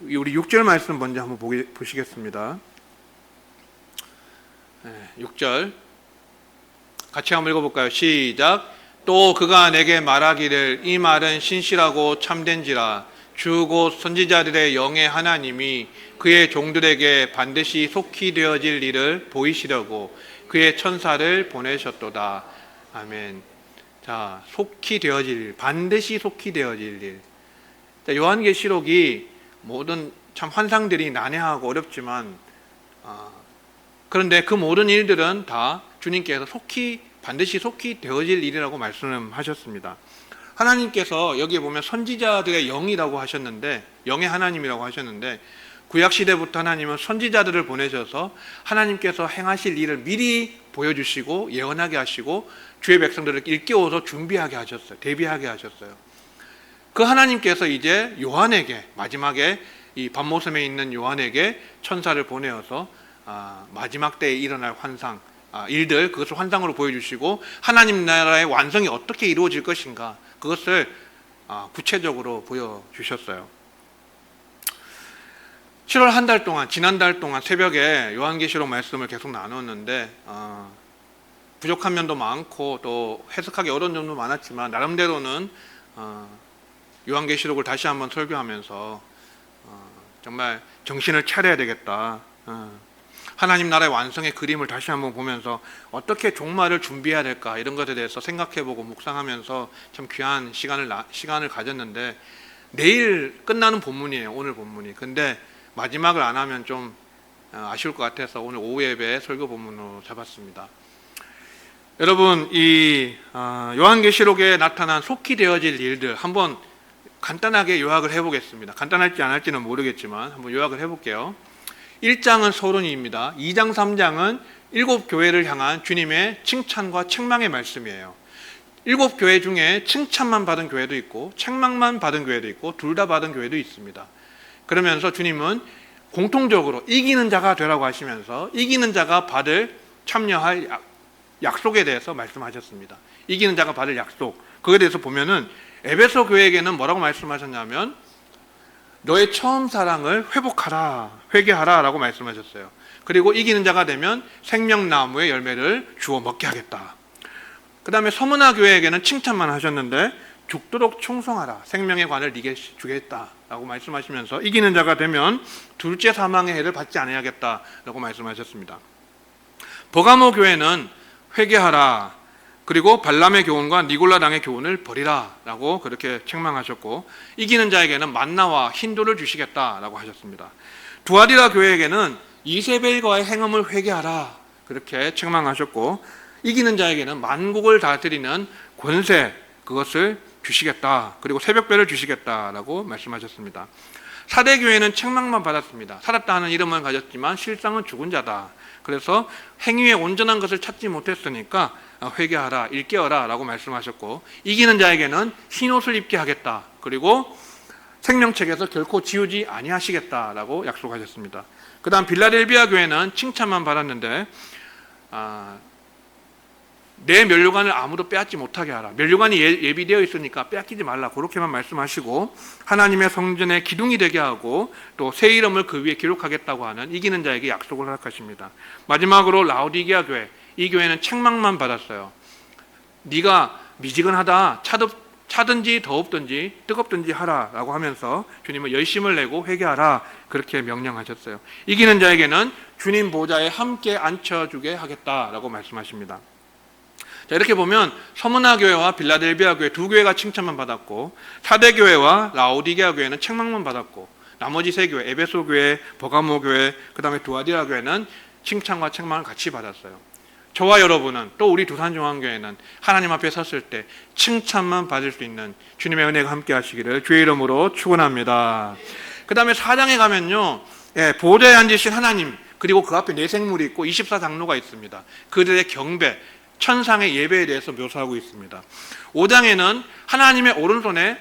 우리 6절 말씀 먼저 한번 보시겠습니다. 6절 같이 한번 읽어볼까요? 시작. 또 그가 내게 말하기를 이 말은 신실하고 참된지라 주 곧 선지자들의 영의 하나님이 그의 종들에게 반드시 속히 되어질 일을 보이시려고 그의 천사를 보내셨도다. 아멘. 자, 속히 되어질 일, 반드시 속히 되어질 일. 자, 요한계시록이 모든 참 환상들이 난해하고 어렵지만 그런데 그 모든 일들은 다 주님께서 반드시 속히 되어질 일이라고 말씀하셨습니다. 하나님께서 여기에 보면 선지자들의 영이라고 하셨는데, 영의 하나님이라고 하셨는데, 구약시대부터 하나님은 선지자들을 보내셔서 하나님께서 행하실 일을 미리 보여주시고 예언하게 하시고 주의 백성들을 일깨워서 준비하게 하셨어요. 대비하게 하셨어요. 그 하나님께서 이제 요한에게, 마지막에 이 반모섬에 있는 요한에게 천사를 보내어서 마지막 때에 일어날 환상, 일들, 그것을 환상으로 보여주시고 하나님 나라의 완성이 어떻게 이루어질 것인가, 그것을 구체적으로 보여주셨어요. 7월 한 달 동안, 지난달 동안 새벽에 요한계시록 말씀을 계속 나눴는데 부족한 면도 많고 또 해석하기 어려운 점도 많았지만 나름대로는 요한계시록을 다시 한번 설교하면서 정말 정신을 차려야 되겠다, 하나님 나라의 완성의 그림을 다시 한번 보면서 어떻게 종말을 준비해야 될까, 이런 것에 대해서 생각해보고 묵상하면서 참 귀한 시간을 가졌는데, 내일 끝나는 본문이에요, 오늘 본문이. 근데 마지막을 안 하면 좀 아쉬울 것 같아서 오늘 오후 예배 설교 본문으로 잡았습니다. 여러분, 이 요한계시록에 나타난 속히 되어질 일들 한번 간단하게 요약을 해보겠습니다. 간단할지 안 할지는 모르겠지만 한번 요약을 해볼게요. 1장은 서론입니다. 2장, 3장은 7 교회를 향한 주님의 칭찬과 책망의 말씀이에요. 7 교회 중에 칭찬만 받은 교회도 있고 책망만 받은 교회도 있고 둘 다 받은 교회도 있습니다. 그러면서 주님은 공통적으로 이기는 자가 되라고 하시면서 이기는 자가 참여할 약속에 대해서 말씀하셨습니다. 이기는 자가 받을 약속, 그거에 대해서 보면은 에베소 교회에게는 뭐라고 말씀하셨냐면 너의 처음 사랑을 회개하라 라고 말씀하셨어요. 그리고 이기는 자가 되면 생명나무의 열매를 주워 먹게 하겠다. 그 다음에 서문화 교회에게는 칭찬만 하셨는데 죽도록 충성하라, 생명의 관을 네게 주겠다 라고 말씀하시면서 이기는 자가 되면 둘째 사망의 해를 받지 않아야겠다 라고 말씀하셨습니다. 버가모 교회는 회개하라, 그리고 발람의 교훈과 니골라당의 교훈을 버리라 라고 그렇게 책망하셨고, 이기는 자에게는 만나와 흰돌을 주시겠다 라고 하셨습니다. 두아디라 교회에게는 이세벨과의 행음을 회개하라 그렇게 책망하셨고, 이기는 자에게는 만국을 다스리는 권세, 그것을 주시겠다, 그리고 새벽별을 주시겠다 라고 말씀하셨습니다. 사대교회는 책망만 받았습니다. 살았다 하는 이름은 가졌지만 실상은 죽은 자다. 그래서 행위의 온전한 것을 찾지 못했으니까 회개하라, 일깨어라 라고 말씀하셨고, 이기는 자에게는 흰옷을 입게 하겠다, 그리고 생명책에서 결코 지우지 아니하시겠다 라고 약속하셨습니다. 그 다음 빌라델비아 교회는 칭찬만 받았는데 내 면류관을 아무도 빼앗지 못하게 하라, 면류관이 예비되어 있으니까 빼앗기지 말라, 그렇게만 말씀하시고 하나님의 성전의 기둥이 되게 하고 또 새 이름을 그 위에 기록하겠다고 하는 이기는 자에게 약속을 허락하십니다. 마지막으로 라오디게아 교회, 이 교회는 책망만 받았어요. 네가 미지근하다, 차든지 더웁든지 뜨겁든지 하라 라고 하면서 주님은 열심을 내고 회개하라 그렇게 명령하셨어요. 이기는 자에게는 주님 보좌에 함께 앉혀주게 하겠다라고 말씀하십니다. 자, 이렇게 보면 서문화 교회와 빌라델비아 교회 두 교회가 칭찬만 받았고, 사대 교회와 라오디게아 교회는 책망만 받았고, 나머지 세 교회, 에베소 교회, 버가모 교회, 그 다음에 두아디라 교회는 칭찬과 책망을 같이 받았어요. 저와 여러분은, 또 우리 두산중앙교회는 하나님 앞에 섰을 때 칭찬만 받을 수 있는 주님의 은혜가 함께 하시기를 주의 이름으로 축원합니다. 그 다음에 4장에 가면요, 보좌에 앉으신 하나님, 그리고 그 앞에 네 생물이 있고 24장로가 있습니다. 그들의 경배, 천상의 예배에 대해서 묘사하고 있습니다. 5장에는 하나님의 오른손에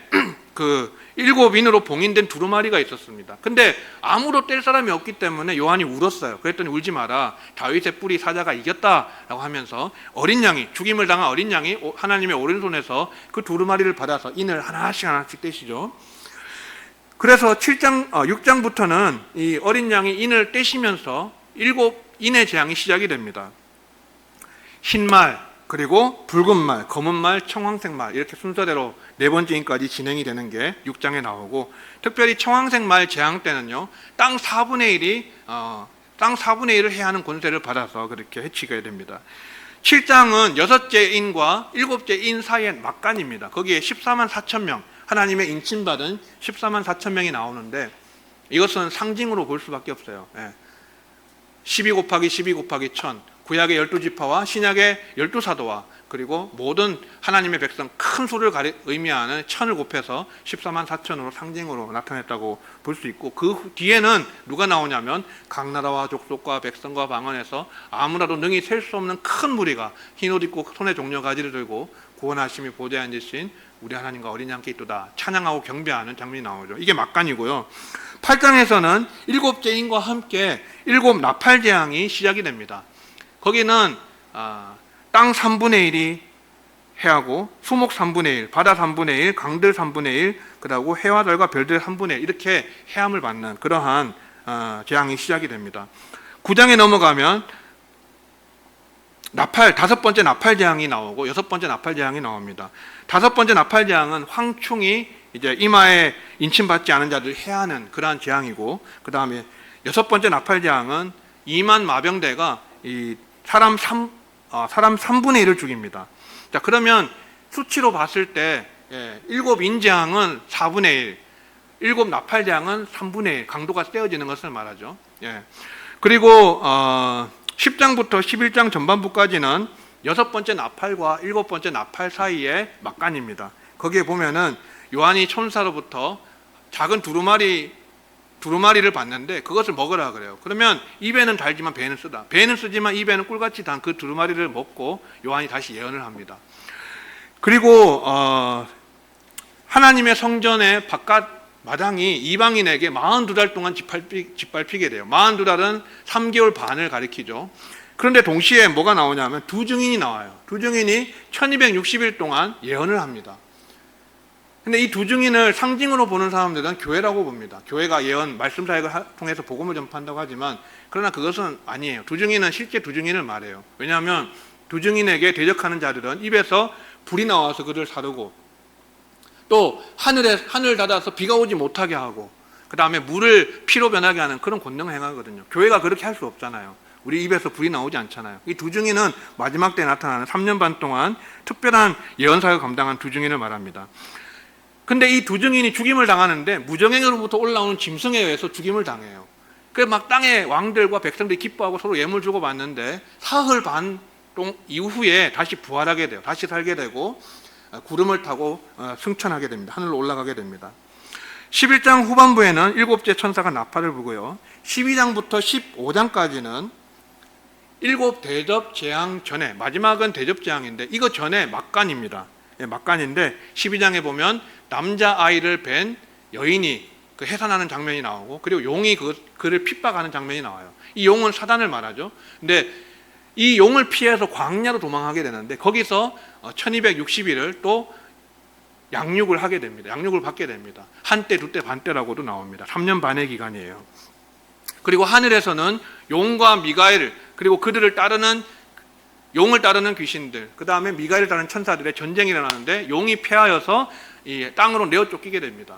그 7인으로 봉인된 두루마리가 있었습니다. 근데 아무도 뗄 사람이 없기 때문에 요한이 울었어요. 그랬더니 울지 마라, 다윗의 뿌리 사자가 이겼다라고 하면서 어린 양이, 죽임을 당한 어린 양이 하나님의 오른손에서 그 두루마리를 받아서 인을 하나씩 떼시죠. 그래서 6장부터는 이 어린 양이 인을 떼시면서 7인의 재앙이 시작이 됩니다. 흰 말, 그리고 붉은 말, 검은 말, 청황색 말, 이렇게 순서대로 네 번째 인까지 진행이 되는 게 6장에 나오고, 특별히 청황색 말 재앙 때는요, 땅 4분의 1을 해야 하는 권세를 받아서 그렇게 해치게 됩니다. 7장은 6째 인과 7째 인 사이의 막간입니다. 거기에 14만 4천 명, 하나님의 인침받은 14만 4천 명이 나오는데, 이것은 상징으로 볼 수밖에 없어요. 12 곱하기 12 곱하기 1000, 구약의 12지파와 신약의 12사도와 그리고 모든 하나님의 백성 큰 수를 의미하는 1000을 곱해서 14만 4천으로 상징으로 나타냈다고 볼 수 있고, 그 뒤에는 누가 나오냐면 각 나라와 족속과 백성과 방언에서 아무라도 능히 셀 수 없는 큰 무리가 흰 옷 입고 손에 종려 가지를 들고 구원하심이 보좌에 앉으신 우리 하나님과 어린 양께 있도다 찬양하고 경배하는 장면이 나오죠. 이게 막간이고요. 8장에서는 7째 인과 함께 7 나팔 재앙이 시작이 됩니다. 거기는 땅 3분의 1이 해하고 수목 3분의 1, 바다 3분의 1, 강들 3분의 1, 그리고 해와 달과 별들 3분의 1 이렇게 해함을 받는 그러한 재앙이 시작이 됩니다. 9장에 넘어가면 다섯 번째 나팔 재앙이 나오고 여섯 번째 나팔 재앙이 나옵니다. 다섯 번째 나팔 재앙은 황충이 이제 이마에 인침받지 않은 자들 해하는 그러한 재앙이고, 그 다음에 여섯 번째 나팔 재앙은 2만 마병대가 이 사람 3분의 1을 죽입니다. 자, 그러면 수치로 봤을 때 7 인재앙은 4분의 1, 7 나팔재앙은 3분의 1, 강도가 세어지는 것을 말하죠. 그리고 10장부터 11장 전반부까지는 6번째 나팔과 7번째 나팔 사이의 막간입니다. 거기에 보면은 요한이 천사로부터 작은 두루마리를 봤는데 그것을 먹으라 그래요. 그러면 입에는 달지만 배는 쓰다. 배는 쓰지만 입에는 꿀같이 단 그 두루마리를 먹고 요한이 다시 예언을 합니다. 그리고 하나님의 성전의 바깥 마당이 이방인에게 42달 동안 짓밟히게 돼요. 42달은 3개월 반을 가리키죠. 그런데 동시에 뭐가 나오냐면 두 증인이 나와요. 두 증인이 1260일 동안 예언을 합니다. 근데 이 두 증인을 상징으로 보는 사람들은 교회라고 봅니다. 교회가 예언, 말씀 사역을 통해서 복음을 전파한다고 하지만, 그러나 그것은 아니에요. 두 증인은 실제 두 증인을 말해요. 왜냐하면 두 증인에게 대적하는 자들은 입에서 불이 나와서 그를 사르고, 또 하늘 닫아서 비가 오지 못하게 하고, 그 다음에 물을 피로 변하게 하는 그런 권능을 행하거든요. 교회가 그렇게 할 수 없잖아요. 우리 입에서 불이 나오지 않잖아요. 이 두 증인은 마지막 때 나타나는 3년 반 동안 특별한 예언 사역을 감당한 두 증인을 말합니다. 근데 이 두 증인이 죽임을 당하는데 무정행으로부터 올라오는 짐승에 의해서 죽임을 당해요. 그래서 막 땅의 왕들과 백성들이 기뻐하고 서로 예물 주고 받는데 사흘 반 이후에 다시 부활하게 돼요. 다시 살게 되고 구름을 타고 승천하게 됩니다. 하늘로 올라가게 됩니다. 11장 후반부에는 7째 천사가 나팔을 불고요. 12장부터 15장까지는 7 대접 재앙 전에, 마지막은 대접 재앙인데 이거 전에 막간입니다. 막간인데 12장에 보면 남자아이를 뵌 여인이 그 해산하는 장면이 나오고, 그리고 용이 그를 핍박하는 장면이 나와요. 이 용은 사단을 말하죠. 근데 이 용을 피해서 광야로 도망하게 되는데 거기서 1260일을 또 양육을 하게 됩니다. 양육을 받게 됩니다. 한때, 두때, 반때라고도 나옵니다. 3년 반의 기간이에요. 그리고 하늘에서는 용과 미가엘, 그리고 그들을 따르는 용을 따르는 귀신들, 그 다음에 미가엘을 따르는 천사들의 전쟁이 일어나는데 용이 패하여서 이 땅으로 내어 쫓기게 됩니다.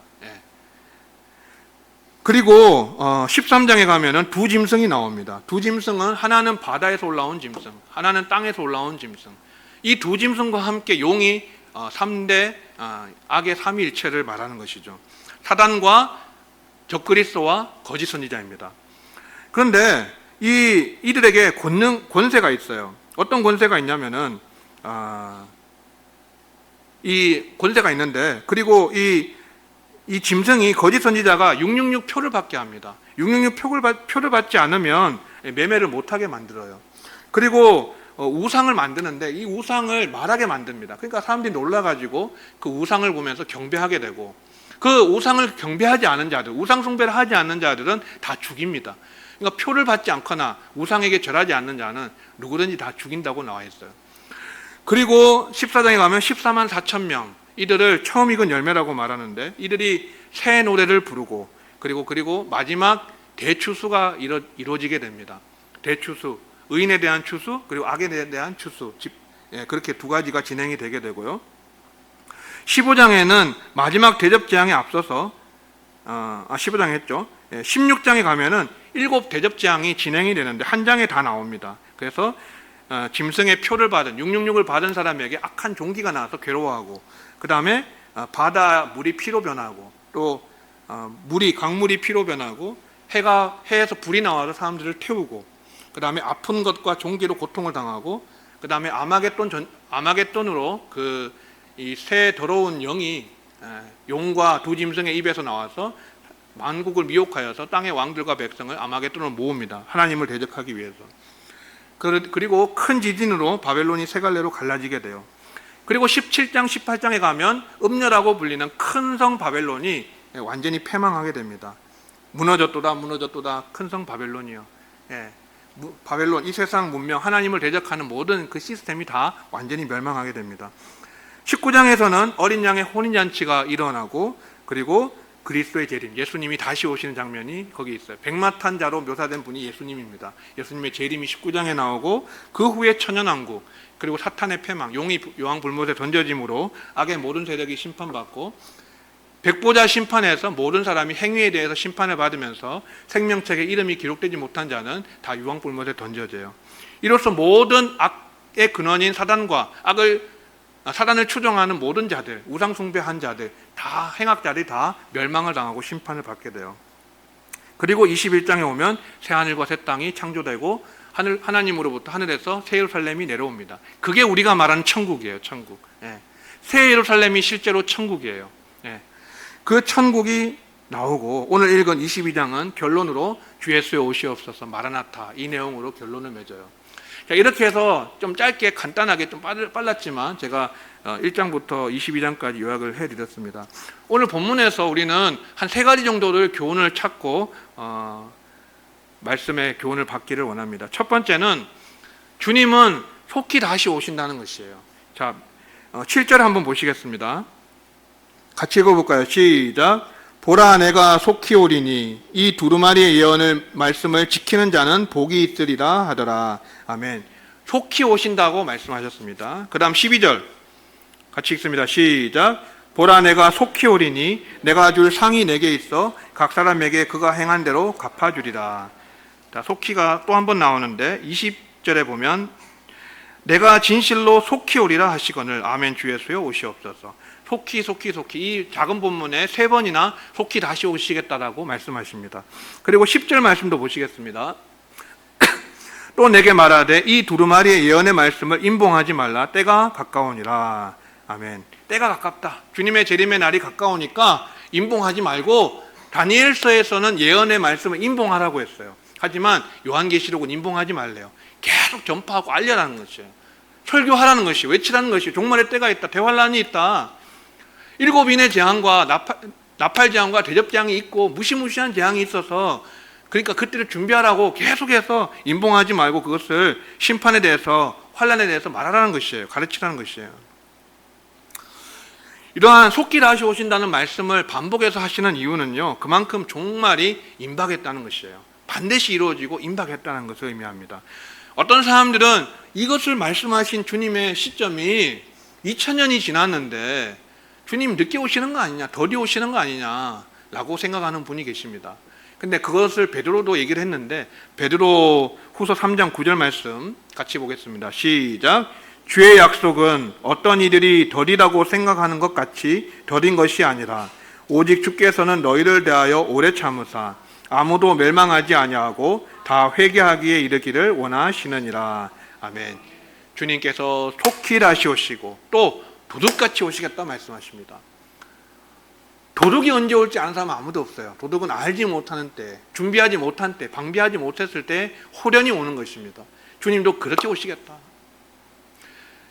그리고 13장에 가면은 두 짐승이 나옵니다. 두 짐승은 하나는 바다에서 올라온 짐승, 하나는 땅에서 올라온 짐승. 이 두 짐승과 함께 용이 3대 악의 삼위일체를 말하는 것이죠. 사단과 적그리스도와 거짓 선지자입니다. 그런데 이들에게 권세가 있어요. 어떤 권세가 있냐면은 이 권세가 있는데, 그리고 이 짐승이 거짓 선지자가 666 표를 받게 합니다. 666 표를 받지 않으면 매매를 못하게 만들어요. 그리고 우상을 만드는데 이 우상을 말하게 만듭니다. 그러니까 사람들이 놀라가지고 그 우상을 보면서 경배하게 되고, 그 우상을 경배하지 않은 자들, 우상 숭배를 하지 않는 자들은 다 죽입니다. 그러니까 표를 받지 않거나 우상에게 절하지 않는 자는 누구든지 다 죽인다고 나와 있어요. 그리고 14장에 가면 14만 4천 명, 이들을 처음 익은 열매라고 말하는데, 이들이 새 노래를 부르고 그리고 마지막 대추수가 이루어지게 됩니다. 대추수, 의인에 대한 추수, 그리고 악에 대한 추수, 그렇게 두 가지가 진행이 되게 되고요. 15장에는 마지막 대접재앙에 앞서서 15장 했죠. 16장에 가면은 7 대접재앙이 진행이 되는데 한 장에 다 나옵니다. 그래서 짐승의 표를 받은 666을 받은 사람에게 악한 종기가 나와서 괴로워하고, 그 다음에 바다 물이 피로 변하고, 또 강물이 피로 변하고, 해에서 불이 나와서 사람들을 태우고, 그 다음에 아픈 것과 종기로 고통을 당하고, 그 다음에 아마겟돈으로 이 새 더러운 영이 용과 두 짐승의 입에서 나와서 만국을 미혹하여서 땅의 왕들과 백성을 아마겟돈으로 모읍니다. 하나님을 대적하기 위해서. 그리고 큰 지진으로 바벨론이 세 갈래로 갈라지게 돼요. 그리고 17장, 18장에 가면 음녀라고 불리는 큰 성 바벨론이 완전히 패망하게 됩니다. 무너졌도다 큰 성 바벨론이요. 바벨론, 이 세상 문명, 하나님을 대적하는 모든 그 시스템이 다 완전히 멸망하게 됩니다. 19장에서는 어린 양의 혼인잔치가 일어나고, 그리고 그리스도의 재림, 예수님이 다시 오시는 장면이 거기 있어요. 백마탄 자로 묘사된 분이 예수님입니다. 예수님의 재림이 19장에 나오고, 그 후에 천연왕국, 그리고 사탄의 패망, 용이 요한 불못에 던져짐으로 악의 모든 세력이 심판받고, 백보자 심판에서 모든 사람이 행위에 대해서 심판을 받으면서 생명책에 이름이 기록되지 못한 자는 다 유황불못에 던져져요. 이로써 모든 악의 근원인 사단을 추종하는 모든 자들, 우상숭배한 자들, 다 행악자들이 다 멸망을 당하고 심판을 받게 돼요. 그리고 21장에 오면 새하늘과 새 땅이 창조되고 하나님으로부터 하늘에서 새 예루살렘이 내려옵니다. 그게 우리가 말하는 천국이에요. 천국. 새 예루살렘이 실제로 천국이에요. 그 천국이 나오고, 오늘 읽은 22장은 결론으로 주 예수의 오시옵소서 마라나타, 이 내용으로 결론을 맺어요. 자, 이렇게 해서 좀 짧게 간단하게 좀 빨랐지만 제가 1장부터 22장까지 요약을 해드렸습니다. 오늘 본문에서 우리는 한 3가지 정도를 교훈을 찾고 말씀의 교훈을 받기를 원합니다. 첫 번째는 주님은 속히 다시 오신다는 것이에요. 자, 7절 한번 보시겠습니다. 같이 읽어볼까요? 시작. 보라, 내가 속히 오리니 이 두루마리의 예언을 말씀을 지키는 자는 복이 있으리라 하더라. 아멘. 속히 오신다고 말씀하셨습니다. 그 다음 12절 같이 읽습니다. 시작. 보라, 내가 속히 오리니 내가 줄 상이 내게 있어 각 사람에게 그가 행한 대로 갚아주리라. 자, 속히가 또 한 번 나오는데 20절에 보면 내가 진실로 속히 오리라 하시거늘 아멘 주 예수여 오시옵소서. 속히 이 작은 본문에 3번이나 속히 다시 오시겠다라고 말씀하십니다. 그리고 10절 말씀도 보시겠습니다. 또 내게 말하되 이 두루마리의 예언의 말씀을 임봉하지 말라. 때가 가까우니라. 아멘. 때가 가깝다. 주님의 재림의 날이 가까우니까 임봉하지 말고, 다니엘서에서는 예언의 말씀을 임봉하라고 했어요. 하지만 요한계시록은 임봉하지 말래요. 계속 전파하고 알려라는 것이에요. 설교하라는 것이, 외치라는 것이, 종말의 때가 있다, 대환란이 있다. 7인의 재앙과 나팔 재앙과 대접 재앙이 있고 무시무시한 재앙이 있어서, 그러니까 그때를 준비하라고 계속해서 임봉하지 말고 그것을 심판에 대해서, 환란에 대해서 말하라는 것이에요. 가르치라는 것이에요. 이러한 속히 다시 오신다는 말씀을 반복해서 하시는 이유는요, 그만큼 종말이 임박했다는 것이에요. 반드시 이루어지고 임박했다는 것을 의미합니다. 어떤 사람들은 이것을 말씀하신 주님의 시점이 2000년이 지났는데 주님 늦게 오시는 거 아니냐, 더디 오시는 거 아니냐 라고 생각하는 분이 계십니다. 근데 그것을 베드로도 얘기를 했는데, 베드로 후서 3장 9절 말씀 같이 보겠습니다. 시작. 주의 약속은 어떤 이들이 더디라고 생각하는 것 같이 더딘 것이 아니라 오직 주께서는 너희를 대하여 오래 참으사 아무도 멸망하지 아니하고 다 회개하기에 이르기를 원하시느니라. 아멘. 주님께서 속히 다시 오시고 또 도둑같이 오시겠다 말씀하십니다. 도둑이 언제 올지 아는 사람은 아무도 없어요. 도둑은 알지 못하는 때, 준비하지 못한 때, 방비하지 못했을 때 호련히 오는 것입니다. 주님도 그렇게 오시겠다.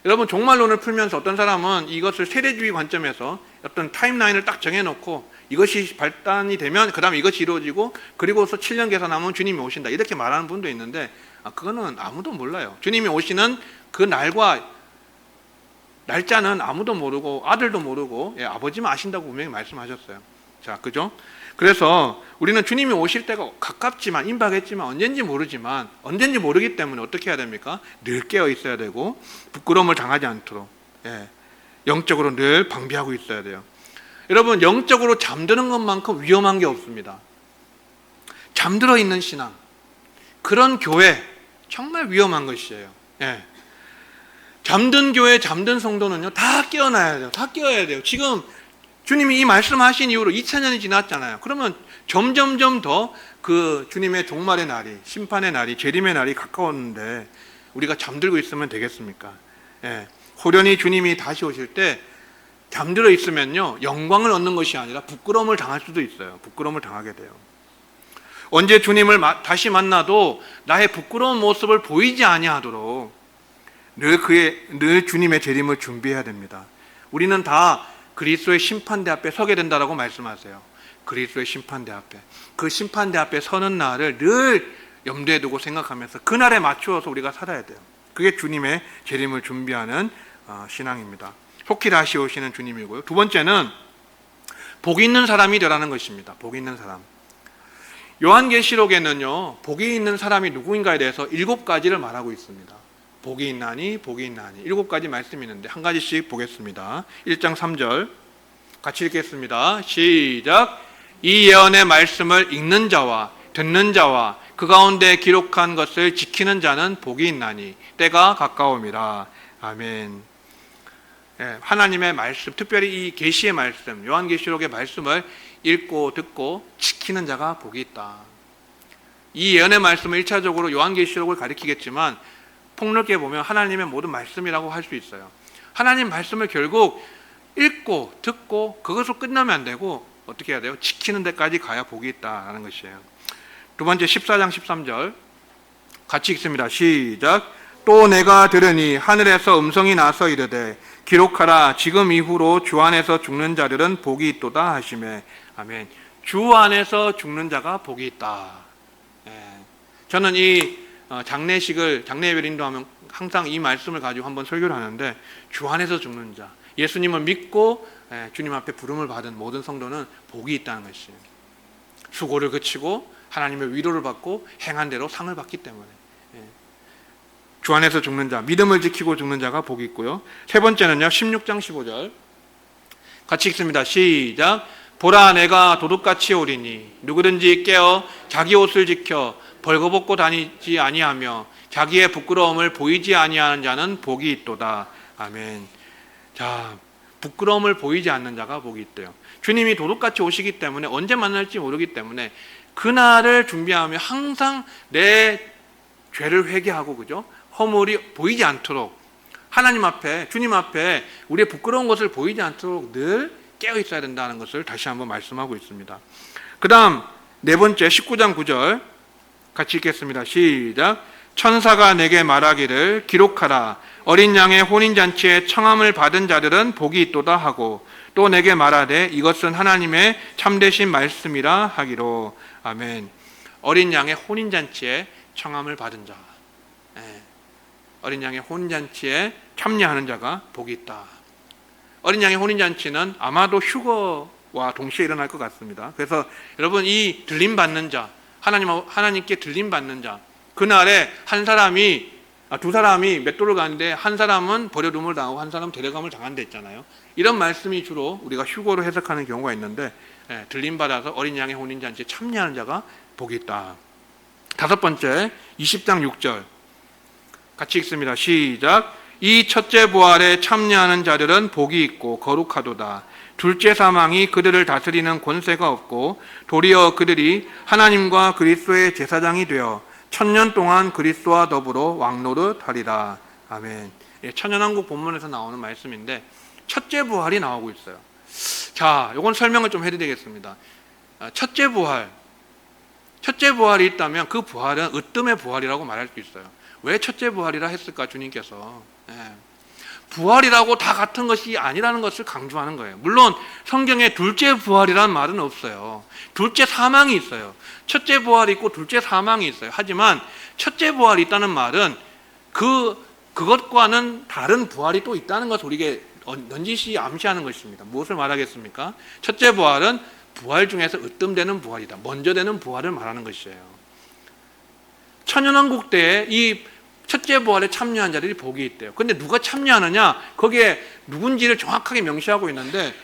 여러분, 종말론을 풀면서 어떤 사람은 이것을 세대주의 관점에서 어떤 타임라인을 딱 정해놓고 이것이 발단이 되면 그 다음에 이것이 이루어지고 그리고서 7년 계산하면 주님이 오신다, 이렇게 말하는 분도 있는데, 그거는 아무도 몰라요. 주님이 오시는 그 날과 날짜는 아무도 모르고 아들도 모르고 아버지만 아신다고 분명히 말씀하셨어요. 자, 그죠? 그래서 우리는 주님이 오실 때가 가깝지만 임박했지만 언젠지 모르지만 언젠지 모르기 때문에 어떻게 해야 됩니까? 늘 깨어 있어야 되고 부끄러움을 당하지 않도록 영적으로 늘 방비하고 있어야 돼요. 여러분, 영적으로 잠드는 것만큼 위험한 게 없습니다. 잠들어 있는 신앙, 그런 교회 정말 위험한 것이에요. 잠든 교회, 잠든 성도는요 다 깨어나야 돼요. 다 깨어야 돼요. 지금 주님이 이 말씀하신 이후로 2000년이 지났잖아요. 그러면 점점점 더 그 주님의 종말의 날이, 심판의 날이, 재림의 날이 가까웠는데 우리가 잠들고 있으면 되겠습니까? 호련히 주님이 다시 오실 때 잠들어 있으면요 영광을 얻는 것이 아니라 부끄러움을 당할 수도 있어요. 부끄러움을 당하게 돼요. 언제 주님을 다시 만나도 나의 부끄러운 모습을 보이지 아니하도록 늘 주님의 재림을 준비해야 됩니다. 우리는 다 그리스도의 심판대 앞에 서게 된다라고 말씀하세요. 그리스도의 심판대 앞에, 그 심판대 앞에 서는 날을 늘 염두에 두고 생각하면서 그날에 맞추어서 우리가 살아야 돼요. 그게 주님의 재림을 준비하는 신앙입니다. 속히 다시 오시는 주님이고요. 두 번째는 복이 있는 사람이 되라는 것입니다. 복이 있는 사람. 요한계시록에는요 복이 있는 사람이 누구인가에 대해서 7가지를 말하고 있습니다. 복이 있나니 복이 있나니 7가지 말씀이 있는데 한 가지씩 보겠습니다. 1장 3절 같이 읽겠습니다. 시작. 이 예언의 말씀을 읽는 자와 듣는 자와 그 가운데 기록한 것을 지키는 자는 복이 있나니 때가 가까움이라. 아멘. 하나님의 말씀, 특별히 이 계시의 말씀, 요한계시록의 말씀을 읽고 듣고 지키는 자가 복이 있다. 이 예언의 말씀은 1차적으로 요한계시록을 가리키겠지만 폭넓게 보면 하나님의 모든 말씀이라고 할 수 있어요. 하나님 말씀을 결국 읽고 듣고 그것으로 끝나면 안 되고 어떻게 해야 돼요? 지키는 데까지 가야 복이 있다라는 것이에요. 두 번째 14장 13절 같이 읽습니다. 시작. 또 내가 들으니 하늘에서 음성이 나서 이르되 기록하라. 지금 이후로 주 안에서 죽는 자들은 복이 있도다 하시매. 아멘. 주 안에서 죽는 자가 복이 있다. 저는 이 장례식을 장례예배를 인도하면 항상 이 말씀을 가지고 한번 설교를 하는데 주 안에서 죽는 자, 예수님을 믿고 주님 앞에 부름을 받은 모든 성도는 복이 있다는 것이에요. 수고를 그치고 하나님의 위로를 받고 행한 대로 상을 받기 때문에 주 안에서 죽는 자, 믿음을 지키고 죽는 자가 복이 있고요. 세 번째는요 16장 15절 같이 읽습니다. 시작. 보라 내가 도둑같이 오리니 누구든지 깨어 자기 옷을 지켜 벌거벗고 다니지 아니하며 자기의 부끄러움을 보이지 아니하는 자는 복이 있도다. 아멘. 자, 부끄러움을 보이지 않는 자가 복이 있대요. 주님이 도둑같이 오시기 때문에 언제 만날지 모르기 때문에 그날을 준비하며 항상 내 죄를 회개하고 그죠? 허물이 보이지 않도록 하나님 앞에, 주님 앞에 우리의 부끄러운 것을 보이지 않도록 늘 깨어 있어야 된다는 것을 다시 한번 말씀하고 있습니다. 그 다음 네 번째 19장 9절 같이 읽겠습니다. 시작. 천사가 내게 말하기를 기록하라. 어린 양의 혼인잔치에 청함을 받은 자들은 복이 있도다 하고 또 내게 말하되 이것은 하나님의 참되신 말씀이라 하기로. 아멘. 어린 양의 혼인잔치에 청함을 받은 자, 어린 양의 혼인잔치에 참여하는 자가 복이 있다. 어린 양의 혼인잔치는 아마도 휴거와 동시에 일어날 것 같습니다. 그래서 여러분 이 들림받는 자, 하나님께 들림받는 자, 그날에 두 사람이 맷돌을 가는데 한 사람은 버려둠을 당하고 한 사람은 데려감을 당한다 했잖아요. 이런 말씀이 주로 우리가 휴거로 해석하는 경우가 있는데 들림받아서 어린 양의 혼인잔치에 참여하는 자가 복이 있다. 다섯 번째 20장 6절 같이 읽습니다. 시작. 이 첫째 부활에 참여하는 자들은 복이 있고 거룩하도다. 둘째 사망이 그들을 다스리는 권세가 없고 도리어 그들이 하나님과 그리스도의 제사장이 되어 1000년 동안 그리스도와 더불어 왕노릇하리라. 아멘. 천연왕국 본문에서 나오는 말씀인데 첫째 부활이 나오고 있어요. 자, 이건 설명을 좀 해드리겠습니다. 첫째 부활이 있다면 그 부활은 으뜸의 부활이라고 말할 수 있어요. 왜 첫째 부활이라 했을까 주님께서? 부활이라고 다 같은 것이 아니라는 것을 강조하는 거예요. 물론 성경에 둘째 부활이라는 말은 없어요. 둘째 사망이 있어요. 첫째 부활이 있고 둘째 사망이 있어요. 하지만 첫째 부활이 있다는 말은 그 그것과는 다른 부활이 또 있다는 것을 우리에게 넌지시 암시하는 것입니다. 무엇을 말하겠습니까? 첫째 부활은 부활 중에서 으뜸되는 부활이다. 먼저 되는 부활을 말하는 것이에요. 천연왕국 때에 이 첫째 부활에 참여한 자들이 복이 있대요. 근데 누가 참여하느냐? 거기에 누군지를 정확하게 명시하고 있는데,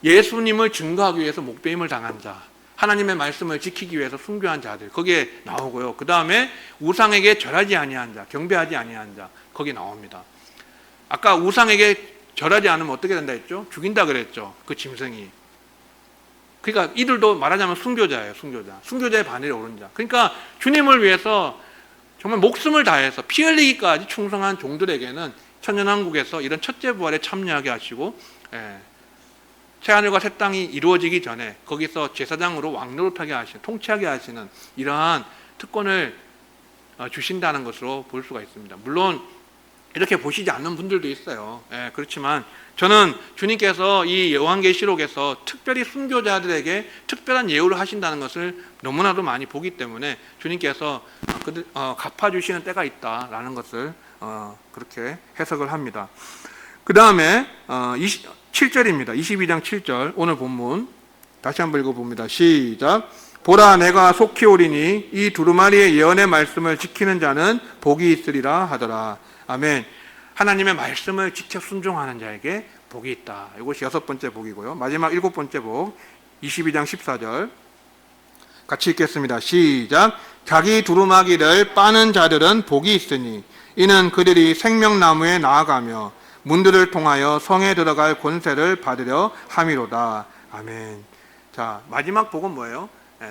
예수님을 증거하기 위해서 목배임을 당한 자, 하나님의 말씀을 지키기 위해서 순교한 자들, 거기에 나오고요. 그 다음에 우상에게 절하지 아니한 자, 경배하지 아니한 자, 거기 나옵니다. 아까 우상에게 절하지 않으면 어떻게 된다 했죠? 죽인다 그랬죠. 그 짐승이. 그러니까 이들도 말하자면 순교자예요. 순교자의 반열에 오른 자. 그러니까 주님을 위해서 정말 목숨을 다해서 피 흘리기까지 충성한 종들에게는 천년왕국에서 이런 첫째 부활에 참여하게 하시고, 새하늘과 새 땅이 이루어지기 전에 거기서 제사장으로 왕노릇하게 하시는, 통치하게 하시는 이러한 특권을 주신다는 것으로 볼 수가 있습니다. 물론 이렇게 보시지 않는 분들도 있어요. 그렇지만 저는 주님께서 이 요한계시록에서 특별히 순교자들에게 특별한 예우를 하신다는 것을 너무나도 많이 보기 때문에 주님께서 갚아주시는 때가 있다라는 것을 그렇게 해석을 합니다. 그 다음에 7절입니다. 22장 7절 오늘 본문 다시 한번 읽어봅니다. 시작. 보라, 내가 속히 오리니 이 두루마리의 예언의 말씀을 지키는 자는 복이 있으리라 하더라. 아멘. 하나님의 말씀을 지켜 순종하는 자에게 복이 있다. 이것이 6번째 복이고요. 마지막 7번째 복 22장 14절 같이 읽겠습니다. 시작. 자기 두루마기를 빠는 자들은 복이 있으니 이는 그들이 생명나무에 나아가며 문들을 통하여 성에 들어갈 권세를 받으려 함이로다. 아멘. 자, 마지막 복은 뭐예요?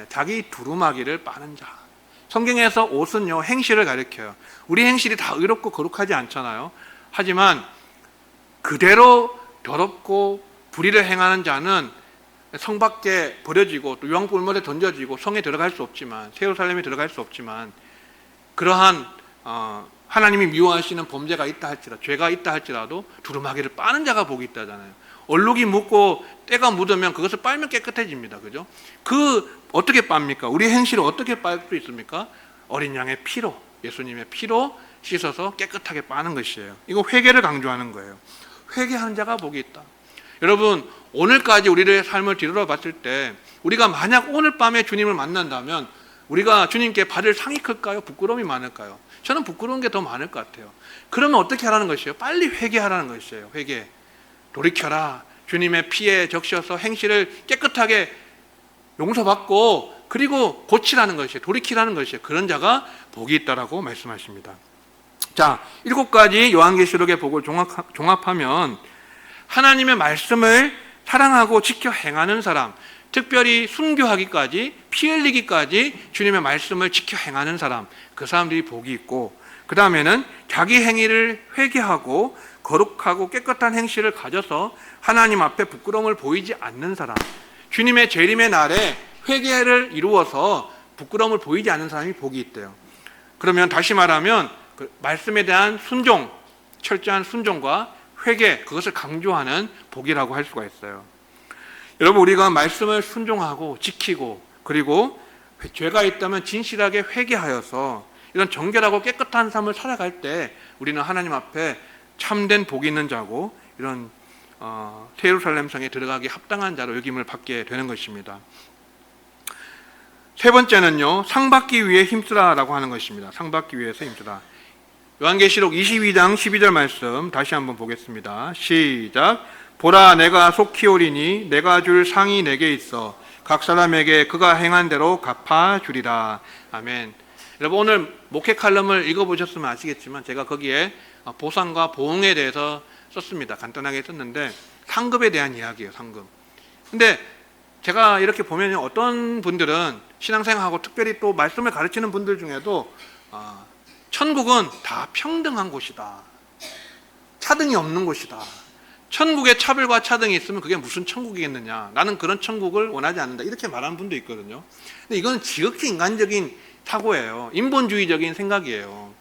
자기 두루마기를 빠는 자. 성경에서 옷은요, 행실을 가리켜요. 우리 행실이 다 의롭고 거룩하지 않잖아요. 하지만 그대로 더럽고 불의를 행하는 자는 성 밖에 버려지고 또 유황불물에 던져지고 성에 들어갈 수 없지만, 예루살렘에 들어갈 수 없지만, 그러한 하나님이 미워하시는 범죄가 있다 할지라도, 죄가 있다 할지라도 두루마기를 빠는 자가 복이 있다잖아요. 얼룩이 묻고 때가 묻으면 그것을 빨면 깨끗해집니다. 그죠? 어떻게 빱니까? 우리 행실을 어떻게 빨 수 있습니까? 어린 양의 피로, 예수님의 피로 씻어서 깨끗하게 빠는 것이에요. 이거 회개를 강조하는 거예요. 회개하는 자가 복이 있다. 여러분, 오늘까지 우리의 삶을 뒤돌아봤을 때 우리가 만약 오늘 밤에 주님을 만난다면 우리가 주님께 받을 상이 클까요? 부끄러움이 많을까요? 저는 부끄러운 게 더 많을 것 같아요. 그러면 어떻게 하라는 것이에요? 빨리 회개하라는 것이에요. 회개. 돌이켜라. 주님의 피에 적셔서 행실을 깨끗하게 용서받고 그리고 고치라는 것이에요. 돌이키라는 것이에요. 그런 자가 복이 있다라고 말씀하십니다. 자, 7가지 요한계시록의 복을 종합하면 하나님의 말씀을 사랑하고 지켜 행하는 사람, 특별히 순교하기까지, 피 흘리기까지 주님의 말씀을 지켜 행하는 사람, 그 사람들이 복이 있고, 그 다음에는 자기 행위를 회개하고 거룩하고 깨끗한 행실을 가져서 하나님 앞에 부끄러움을 보이지 않는 사람, 주님의 재림의 날에 회개를 이루어서 부끄러움을 보이지 않는 사람이 복이 있대요. 그러면 다시 말하면 그 말씀에 대한 순종, 철저한 순종과 회개, 그것을 강조하는 복이라고 할 수가 있어요. 여러분, 우리가 말씀을 순종하고 지키고 그리고 죄가 있다면 진실하게 회개하여서 이런 정결하고 깨끗한 삶을 살아갈 때 우리는 하나님 앞에 참된 복이 있는 자고 이런 새 예루살렘 성에 들어가기 합당한 자로 여김을 받게 되는 것입니다. 세 번째는요, 상 받기 위해 힘쓰라라고 하는 것입니다. 상 받기 위해서 힘쓰라. 요한계시록 22장 12절 말씀 다시 한번 보겠습니다. 시작. 보라, 내가 속히 오리니 내가 줄 상이 내게 있어 각 사람에게 그가 행한 대로 갚아주리라. 아멘. 여러분, 오늘 목회 칼럼을 읽어보셨으면 아시겠지만 제가 거기에 보상과 보응에 대해서 썼습니다. 간단하게 썼는데 상급에 대한 이야기예요. 상급. 근데 제가 이렇게 보면 어떤 분들은 신앙생활하고 특별히 또 말씀을 가르치는 분들 중에도 천국은 다 평등한 곳이다. 차등이 없는 곳이다. 천국에 차별과 차등이 있으면 그게 무슨 천국이겠느냐. 나는 그런 천국을 원하지 않는다. 이렇게 말하는 분도 있거든요. 근데 이건 지극히 인간적인 사고예요. 인본주의적인 생각이에요.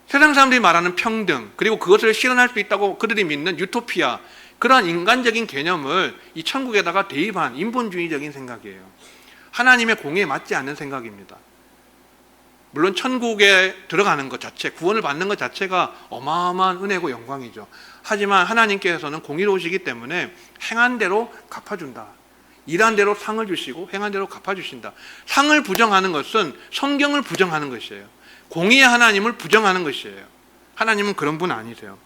세상 사람들이 말하는 평등, 그리고 그것을 실현할 수 있다고 그들이 믿는 유토피아, 그러한 인간적인 개념을 이 천국에다가 대입한 인본주의적인 생각이에요. 하나님의 공의에 맞지 않는 생각입니다. 물론 천국에 들어가는 것 자체, 구원을 받는 것 자체가 어마어마한 은혜고 영광이죠. 하지만 하나님께서는 공의로우시기 때문에 행한 대로 갚아준다. 일한 대로 상을 주시고 행한 대로 갚아주신다. 상을 부정하는 것은 성경을 부정하는 것이에요. 공의의 하나님을 부정하는 것이에요. 하나님은 그런 분 아니세요.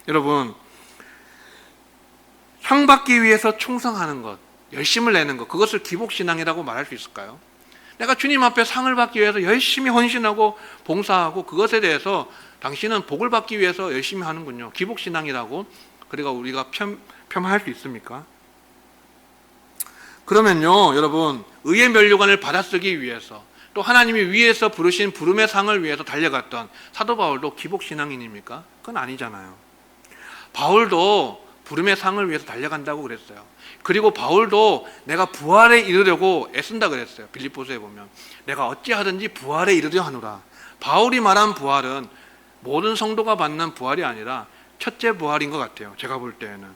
여러분, 상 받기 위해서 충성하는 것, 열심을 내는 것, 그것을 기복신앙이라고 말할 수 있을까요? 내가 주님 앞에 상을 받기 위해서 열심히 헌신하고 봉사하고 그것에 대해서 당신은 복을 받기 위해서 열심히 하는군요. 기복신앙이라고 그리고 우리가 폄하할 수 있습니까? 그러면요, 여러분, 의의 면류관을 받아쓰기 위해서 또 하나님이 위에서 부르신 부름의 상을 위해서 달려갔던 사도 바울도 기복신앙인입니까? 그건 아니잖아요. 바울도 부름의 상을 위해서 달려간다고 그랬어요. 그리고 바울도 내가 부활에 이르려고 애쓴다 그랬어요. 빌립보서에 보면 내가 어찌하든지 부활에 이르려 하노라. 바울이 말한 부활은 모든 성도가 받는 부활이 아니라 첫째 부활인 것 같아요. 제가 볼 때에는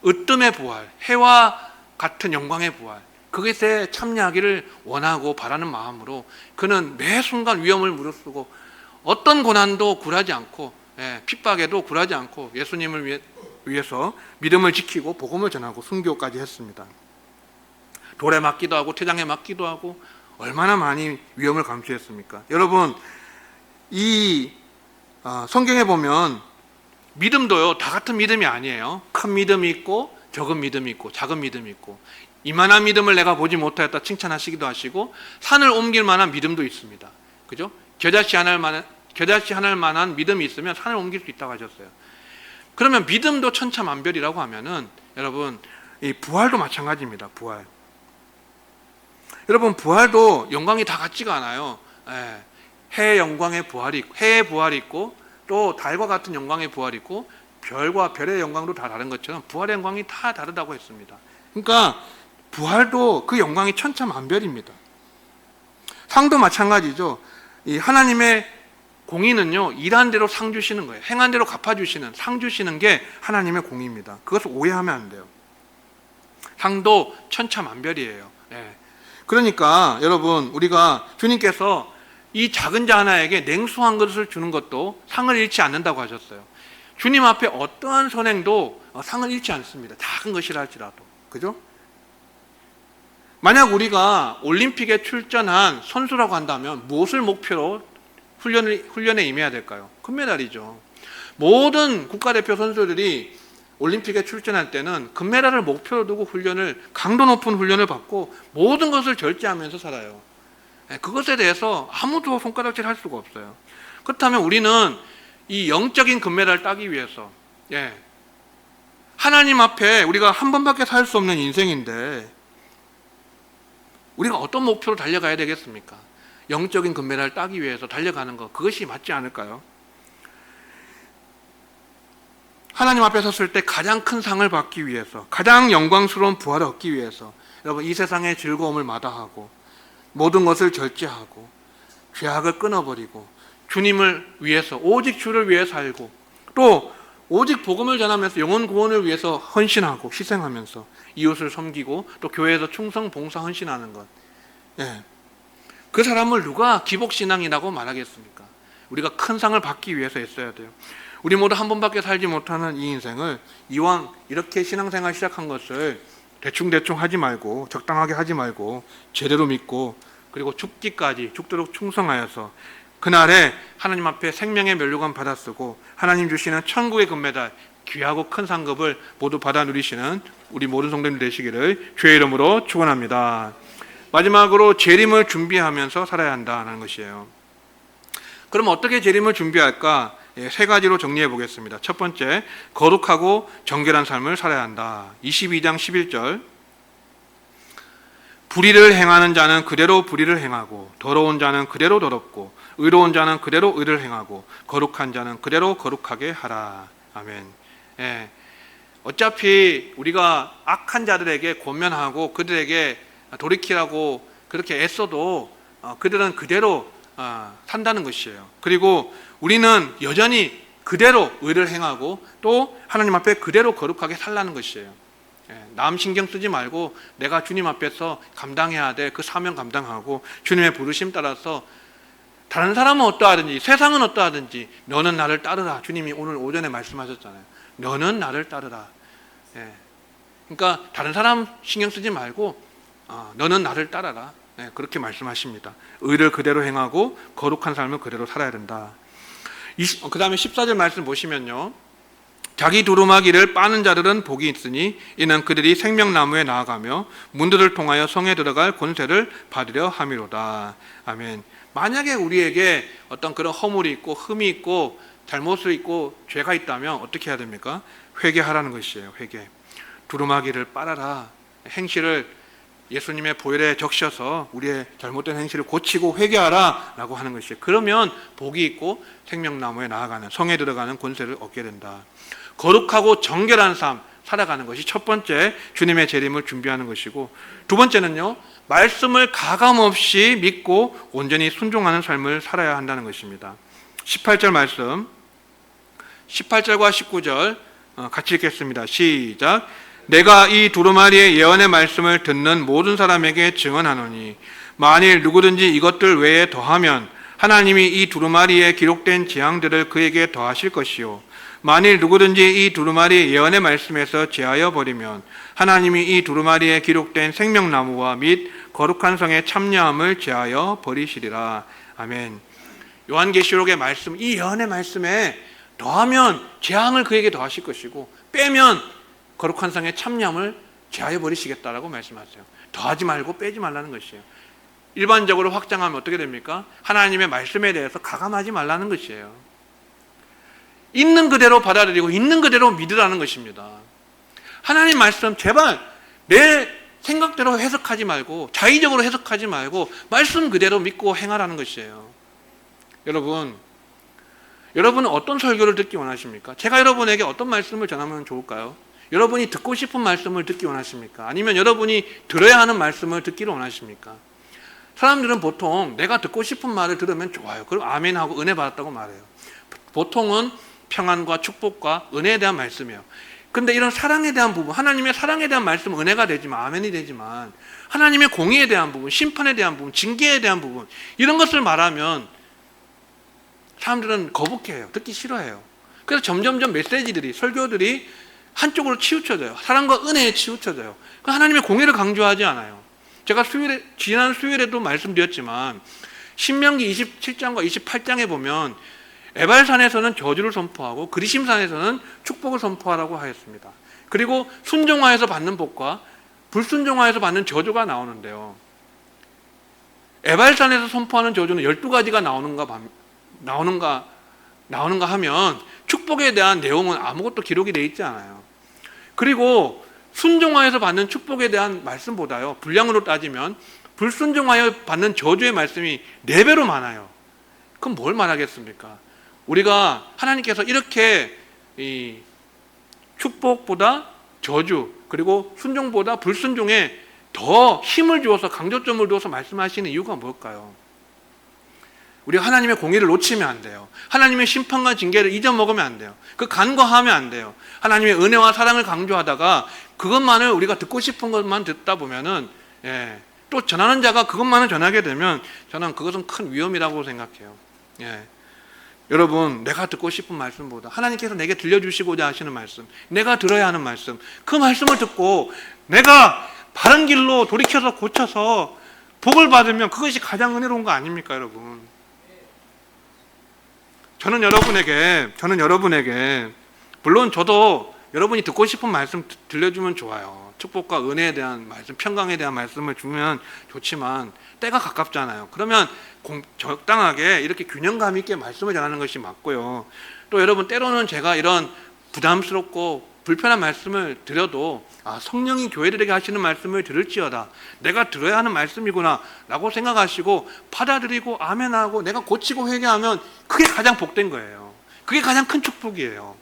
으뜸의 부활, 해와 같은 영광의 부활, 그것에 참여하기를 원하고 바라는 마음으로 그는 매 순간 위험을 무릅쓰고 어떤 고난도 굴하지 않고 핍박에도 굴하지 않고 예수님을 위해서 믿음을 지키고 복음을 전하고 순교까지 했습니다. 돌에 맞기도 하고 태장에 맞기도 하고 얼마나 많이 위험을 감수했습니까? 여러분, 이 성경에 보면 믿음도요 다 같은 믿음이 아니에요. 큰 믿음이 있고 적은 믿음이 있고 작은 믿음이 있고 이만한 믿음을 내가 보지 못하였다 칭찬하시기도 하시고 산을 옮길 만한 믿음도 있습니다. 그죠? 겨자씨 하나 만한 믿음이 있으면 산을 옮길 수 있다고 하셨어요. 그러면 믿음도 천차만별이라고 하면은 여러분 이 부활도 마찬가지입니다. 부활. 여러분 부활도 영광이 다 같지가 않아요. 해의 영광의 부활이 있고, 해의 부활이 있고 또 달과 같은 영광의 부활이 있고 별과 별의 영광도 다 다른 것처럼 부활의 영광이 다 다르다고 했습니다. 그러니까 부활도 그 영광이 천차만별입니다. 상도 마찬가지죠. 이 하나님의 공의는요 일한 대로 상 주시는 거예요. 행한 대로 갚아주시는 상 주시는 게 하나님의 공의입니다. 그것을 오해하면 안 돼요. 상도 천차만별이에요. 그러니까 여러분 우리가 주님께서 이 작은 자 하나에게 냉수한 것을 주는 것도 상을 잃지 않는다고 하셨어요. 주님 앞에 어떠한 선행도 상을 잃지 않습니다. 작은 것이라 할지라도. 그죠? 만약 우리가 올림픽에 출전한 선수라고 한다면 무엇을 목표로 훈련에 임해야 될까요? 금메달이죠. 모든 국가대표 선수들이 올림픽에 출전할 때는 금메달을 목표로 두고 강도 높은 훈련을 받고 모든 것을 절제하면서 살아요. 그것에 대해서 아무도 손가락질 할 수가 없어요. 그렇다면 우리는 이 영적인 금메달을 따기 위해서 하나님 앞에 우리가 한 번밖에 살 수 없는 인생인데 우리가 어떤 목표로 달려가야 되겠습니까? 영적인 금메달을 따기 위해서 달려가는 것, 그것이 맞지 않을까요? 하나님 앞에 섰을 때 가장 큰 상을 받기 위해서, 가장 영광스러운 부활을 얻기 위해서 여러분 이 세상의 즐거움을 마다하고 모든 것을 절제하고 죄악을 끊어버리고 주님을 위해서 오직 주를 위해 살고 또 오직 복음을 전하면서 영혼 구원을 위해서 헌신하고 희생하면서 이웃을 섬기고 또 교회에서 충성 봉사 헌신하는 것, 그 사람을 누가 기복신앙이라고 말하겠습니까? 우리가 큰 상을 받기 위해서 했어야 돼요. 우리 모두 한 번밖에 살지 못하는 이 인생을 이왕 이렇게 신앙생활 시작한 것을 대충 하지 말고 적당하게 하지 말고 제대로 믿고 그리고 죽도록 충성하여서 그날에 하나님 앞에 생명의 면류관 받아쓰고 하나님 주시는 천국의 금메달 귀하고 큰 상급을 모두 받아 누리시는 우리 모든 성도님 되시기를 주의 이름으로 축원합니다. 마지막으로 재림을 준비하면서 살아야 한다는 것이에요. 그럼 어떻게 재림을 준비할까? 세 가지로 정리해 보겠습니다. 첫 번째, 거룩하고 정결한 삶을 살아야 한다. 22장 11절 불의를 행하는 자는 그대로 불의를 행하고 더러운 자는 그대로 더럽고 의로운 자는 그대로 의를 행하고 거룩한 자는 그대로 거룩하게 하라. 아멘. 어차피 우리가 악한 자들에게 권면하고 그들에게 돌이키라고 그렇게 애써도 그들은 그대로 산다는 것이에요. 그리고 우리는 여전히 그대로 의를 행하고 또 하나님 앞에 그대로 거룩하게 살라는 것이에요. 남 신경 쓰지 말고 내가 주님 앞에서 감당해야 될 그 사명 감당하고 주님의 부르심 따라서 다른 사람은 어떠하든지 세상은 어떠하든지 너는 나를 따르라. 주님이 오늘 오전에 말씀하셨잖아요. 너는 나를 따르라. 예. 그러니까 다른 사람 신경 쓰지 말고 너는 나를 따라라. 예, 그렇게 말씀하십니다. 의를 그대로 행하고 거룩한 삶을 그대로 살아야 된다. 그 다음에 14절 말씀 보시면요, 자기 두루마기를 빠는 자들은 복이 있으니 이는 그들이 생명나무에 나아가며 문들을 통하여 성에 들어갈 권세를 받으려 함이로다. 아멘. 만약에 우리에게 어떤 그런 허물이 있고 흠이 있고 잘못이 있고 죄가 있다면 어떻게 해야 됩니까? 회개하라는 것이에요. 회개. 두루마기를 빨아라. 행실을 예수님의 보혈에 적셔서 우리의 잘못된 행실을 고치고 회개하라 라고 하는 것이에요. 그러면 복이 있고 생명나무에 나아가는, 성에 들어가는 권세를 얻게 된다. 거룩하고 정결한 삶 살아가는 것이 첫 번째 주님의 재림을 준비하는 것이고, 두 번째는요, 말씀을 가감없이 믿고 온전히 순종하는 삶을 살아야 한다는 것입니다. 18절 말씀, 18절과 19절 같이 읽겠습니다. 시작. 내가 이 두루마리의 예언의 말씀을 듣는 모든 사람에게 증언하노니 만일 누구든지 이것들 외에 더하면 하나님이 이 두루마리에 기록된 재앙들을 그에게 더하실 것이요, 만일 누구든지 이 두루마리 예언의 말씀에서 제하여 버리면 하나님이 이 두루마리에 기록된 생명나무와 및 거룩한 성의 참여함을 제하여 버리시리라. 아멘. 요한계시록의 말씀, 이 예언의 말씀에 더하면 재앙을 그에게 더하실 것이고 빼면 거룩한 성의 참여함을 제하여 버리시겠다라고 말씀하세요. 더하지 말고 빼지 말라는 것이에요. 일반적으로 확장하면 어떻게 됩니까? 하나님의 말씀에 대해서 가감하지 말라는 것이에요. 있는 그대로 받아들이고 있는 그대로 믿으라는 것입니다. 하나님 말씀 제발 내 생각대로 해석하지 말고 자의적으로 해석하지 말고 말씀 그대로 믿고 행하라는 것이에요. 여러분은 어떤 설교를 듣기 원하십니까? 제가 여러분에게 어떤 말씀을 전하면 좋을까요? 여러분이 듣고 싶은 말씀을 듣기 원하십니까? 아니면 여러분이 들어야 하는 말씀을 듣기를 원하십니까? 사람들은 보통 내가 듣고 싶은 말을 들으면 좋아요. 그럼 아멘하고 은혜 받았다고 말해요. 보통은 평안과 축복과 은혜에 대한 말씀이에요. 근데 이런 사랑에 대한 부분, 하나님의 사랑에 대한 말씀은 은혜가 되지만, 아멘이 되지만, 하나님의 공의에 대한 부분, 심판에 대한 부분, 징계에 대한 부분, 이런 것을 말하면 사람들은 거북해요. 듣기 싫어해요. 그래서 점점점 메시지들이, 설교들이 한쪽으로 치우쳐져요. 사랑과 은혜에 치우쳐져요. 하나님의 공의를 강조하지 않아요. 제가 지난 수요일에도 말씀드렸지만 신명기 27장과 28장에 보면 에발산에서는 저주를 선포하고 그리심산에서는 축복을 선포하라고 하였습니다. 그리고 순종하여서 받는 복과 불순종하여서 받는 저주가 나오는데요. 에발산에서 선포하는 저주는 12가지가 나오는가 하면 축복에 대한 내용은 아무것도 기록이 되어 있지 않아요. 그리고 순종하여서 받는 축복에 대한 말씀보다요, 분량으로 따지면 불순종하여 받는 저주의 말씀이 4배로 많아요. 그럼 뭘 말하겠습니까? 우리가 하나님께서 이렇게 이 축복보다 저주, 그리고 순종보다 불순종에 더 힘을 주어서, 강조점을 두어서 말씀하시는 이유가 뭘까요? 우리가 하나님의 공의를 놓치면 안 돼요. 하나님의 심판과 징계를 잊어먹으면 안 돼요. 그 간과하면 안 돼요. 하나님의 은혜와 사랑을 강조하다가 그것만을 우리가 듣고 싶은 것만 듣다 보면은, 또 전하는 자가 그것만을 전하게 되면 저는 그것은 큰 위험이라고 생각해요. 여러분, 내가 듣고 싶은 말씀보다 하나님께서 내게 들려주시고자 하시는 말씀, 내가 들어야 하는 말씀, 그 말씀을 듣고 내가 바른 길로 돌이켜서 고쳐서 복을 받으면 그것이 가장 은혜로운 거 아닙니까, 여러분? 저는 여러분에게 물론 저도 여러분이 듣고 싶은 말씀 들려주면 좋아요. 축복과 은혜에 대한 말씀, 평강에 대한 말씀을 주면 좋지만 때가 가깝잖아요. 그러면 적당하게 이렇게 균형감 있게 말씀을 전하는 것이 맞고요. 또 여러분, 때로는 제가 이런 부담스럽고 불편한 말씀을 드려도 성령이 교회들에게 하시는 말씀을 들을지어다, 내가 들어야 하는 말씀이구나 라고 생각하시고 받아들이고 아멘하고 내가 고치고 회개하면 그게 가장 복된 거예요. 그게 가장 큰 축복이에요.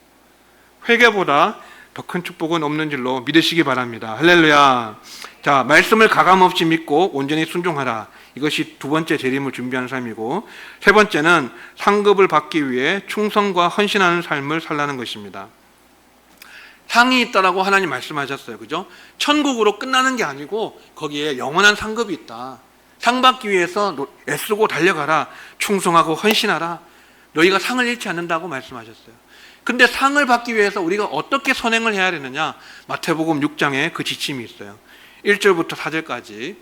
회개보다 더 큰 축복은 없는 줄로 믿으시기 바랍니다. 할렐루야. 자, 말씀을 가감없이 믿고 온전히 순종하라. 이것이 두 번째 재림을 준비하는 삶이고, 세 번째는 상급을 받기 위해 충성과 헌신하는 삶을 살라는 것입니다. 상이 있다라고 하나님 말씀하셨어요. 그죠? 천국으로 끝나는 게 아니고 거기에 영원한 상급이 있다. 상 받기 위해서 애쓰고 달려가라. 충성하고 헌신하라. 너희가 상을 잃지 않는다고 말씀하셨어요. 근데 상을 받기 위해서 우리가 어떻게 선행을 해야 되느냐? 마태복음 6장에 그 지침이 있어요. 1절부터 4절까지.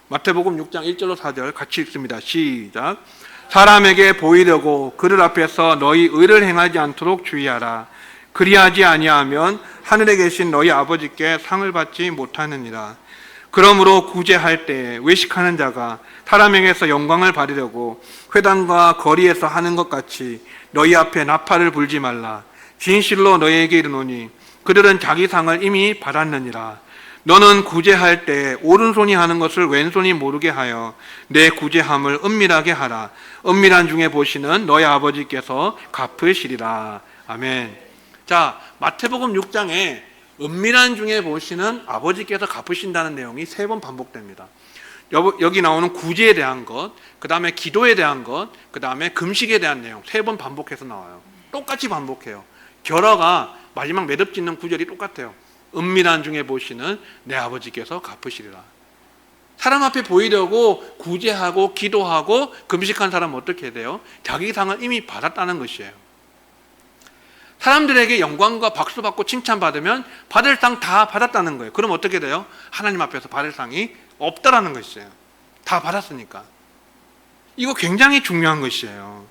마태복음 6장 1절로 4절 같이 읽습니다. 시작. 사람에게 보이려고 그들 앞에서 너희 의를 행하지 않도록 주의하라. 그리하지 아니하면 하늘에 계신 너희 아버지께 상을 받지 못하느니라. 그러므로 구제할 때 외식하는 자가 사람에게서 영광을 받으려고 회당과 거리에서 하는 것 같이 너희 앞에 나팔을 불지 말라. 진실로 너희에게 이르노니 그들은 자기 상을 이미 받았느니라. 너는 구제할 때 오른손이 하는 것을 왼손이 모르게 하여 내 구제함을 은밀하게 하라. 은밀한 중에 보시는 너희 아버지께서 갚으시리라. 아멘. 자, 마태복음 6장에 은밀한 중에 보시는 아버지께서 갚으신다는 내용이 3번 반복됩니다. 여기 나오는 구제에 대한 것, 그 다음에 기도에 대한 것, 그 다음에 금식에 대한 내용 3번 반복해서 나와요. 똑같이 반복해요. 결어가 마지막 매듭 짓는 구절이 똑같아요. 은밀한 중에 보시는 내 아버지께서 갚으시리라. 사람 앞에 보이려고 구제하고 기도하고 금식한 사람은 어떻게 돼요? 자기 상을 이미 받았다는 것이에요. 사람들에게 영광과 박수 받고 칭찬받으면 받을 상 다 받았다는 거예요. 그럼 어떻게 돼요? 하나님 앞에서 받을 상이 없다라는 것이에요. 다 받았으니까. 이거 굉장히 중요한 것이에요.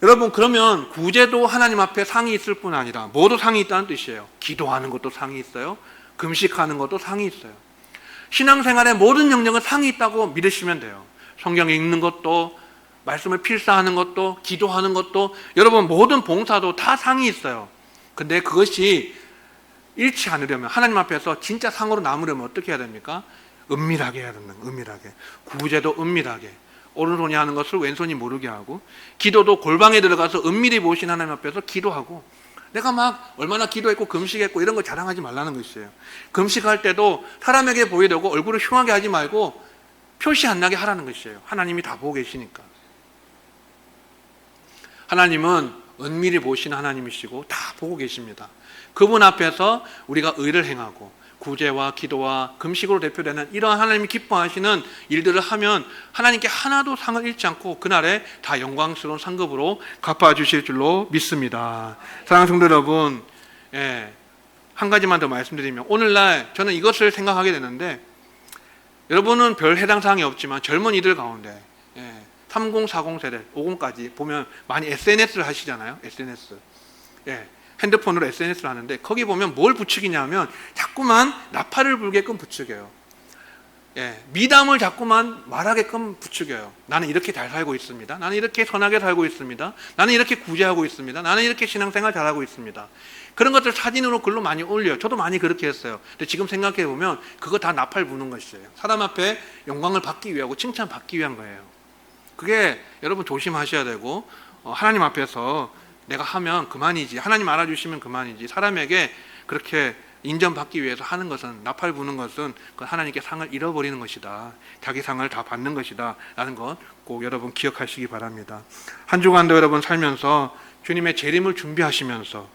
여러분, 그러면 구제도 하나님 앞에 상이 있을 뿐 아니라 뭐도 상이 있다는 뜻이에요. 기도하는 것도 상이 있어요. 금식하는 것도 상이 있어요. 신앙생활의 모든 영역은 상이 있다고 믿으시면 돼요. 성경 읽는 것도, 말씀을 필사하는 것도, 기도하는 것도, 여러분 모든 봉사도 다 상이 있어요. 근데 그것이 잃지 않으려면, 하나님 앞에서 진짜 상으로 남으려면 어떻게 해야 됩니까? 은밀하게 해야 됩니다. 은밀하게. 구제도 은밀하게. 오른손이 하는 것을 왼손이 모르게 하고, 기도도 골방에 들어가서 은밀히 보신 하나님 앞에서 기도하고, 내가 막 얼마나 기도했고 금식했고 이런 거 자랑하지 말라는 것이에요. 금식할 때도 사람에게 보이려고 얼굴을 흉하게 하지 말고 표시 안 나게 하라는 것이에요. 하나님이 다 보고 계시니까. 하나님은 은밀히 보시는 하나님이시고 다 보고 계십니다. 그분 앞에서 우리가 의를 행하고 구제와 기도와 금식으로 대표되는 이러한 하나님이 기뻐하시는 일들을 하면 하나님께 하나도 상을 잃지 않고 그날에 다 영광스러운 상급으로 갚아주실 줄로 믿습니다. 사랑하는 성도 여러분, 한 가지만 더 말씀드리면, 오늘날 저는 이것을 생각하게 되는데, 여러분은 별 해당 사항이 없지만 젊은이들 가운데 30, 40 세대, 50까지 보면 많이 SNS를 하시잖아요. SNS. 핸드폰으로 SNS를 하는데 거기 보면 뭘 부추기냐면 자꾸만 나팔을 불게끔 부추겨요. 미담을 자꾸만 말하게끔 부추겨요. 나는 이렇게 잘 살고 있습니다. 나는 이렇게 선하게 살고 있습니다. 나는 이렇게 구제하고 있습니다. 나는 이렇게 신앙생활 잘하고 있습니다. 그런 것들 사진으로 글로 많이 올려요. 저도 많이 그렇게 했어요. 근데 지금 생각해 보면 그거 다 나팔 부는 것이에요. 사람 앞에 영광을 받기 위하고 칭찬받기 위한 거예요. 그게 여러분 조심하셔야 되고, 하나님 앞에서 내가 하면 그만이지, 하나님 알아주시면 그만이지, 사람에게 그렇게 인정받기 위해서 하는 것은, 나팔 부는 것은 하나님께 상을 잃어버리는 것이다. 자기 상을 다 받는 것이다 라는 것 꼭 여러분 기억하시기 바랍니다. 한 주간도 여러분 살면서 주님의 재림을 준비하시면서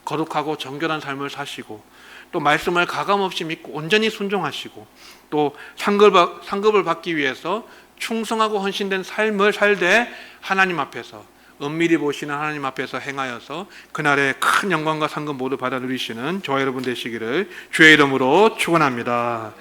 거룩하고 정결한 삶을 사시고, 또 말씀을 가감없이 믿고 온전히 순종하시고, 또 상급을 받기 위해서 충성하고 헌신된 삶을 살되 하나님 앞에서, 은밀히 보시는 하나님 앞에서 행하여서 그날의 큰 영광과 상급 모두 받아 누리시는 저와 여러분 되시기를 주의 이름으로 축원합니다.